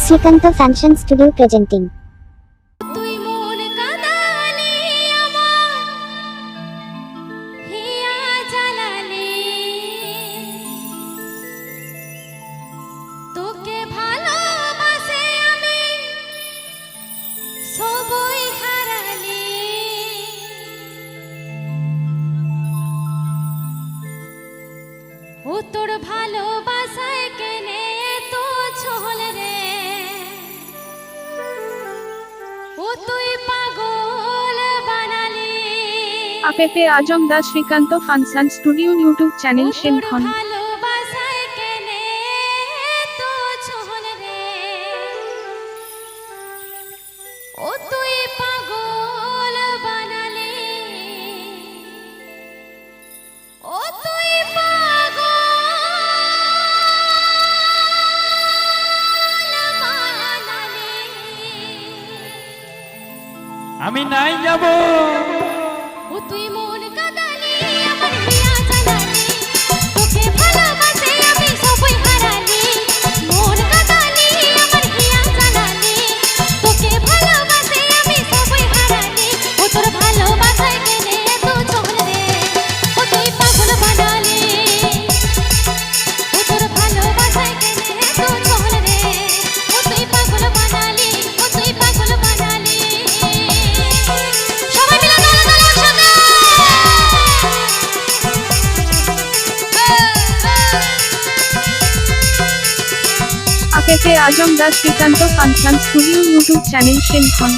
Srikanta Fashion Studio presenting. ও তোর ভালোবাসায় কেনে তো ছল রে, ও তুই পাগল বানালি। APP Ajam Da Srikanto Fashion Studio YouTube channel Shenkhon. ভালোবাসায় কেনে তো ছল রে, ও তুই পাগল বানালি, ও তুই আমি নাই যাব। ও তুই মন কাঁদালি, আমার হিয়া জ্বালালি, তোকে ভালোবাসে আমি সবই হারালি। মন কাঁদালি, আমার হিয়া জ্বালালি, তোকে ভালোবাসে আমি সবই হারালি। ও তোর ভালোবাসায় কেনে এত ছল রে, ও তুই পাগল বানালি, ও তোর ভালোবাসায় কেনে এত ছল রে, ও তুই পাগল বানালি, ও তুই পাগল বানালি। APP Ajam Da Srikanto Fashion Studio YouTube channel Shenkhon.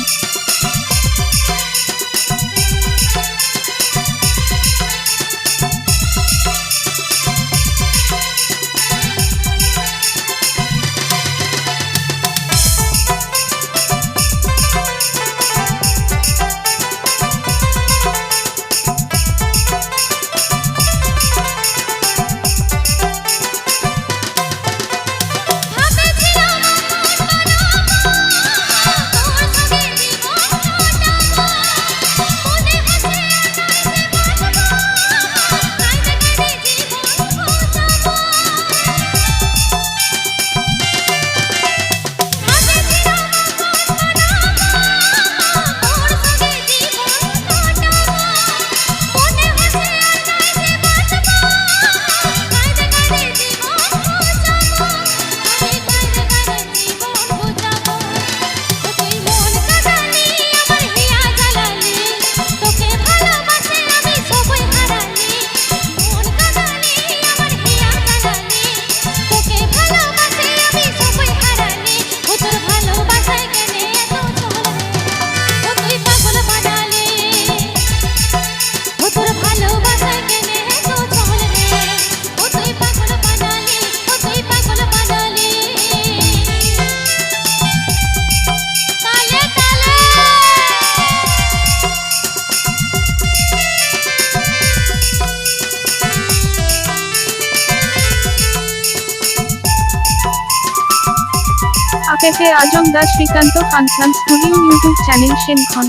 APP Ajam Da Srikanto Fashion Studio YouTube channel Shenkhon.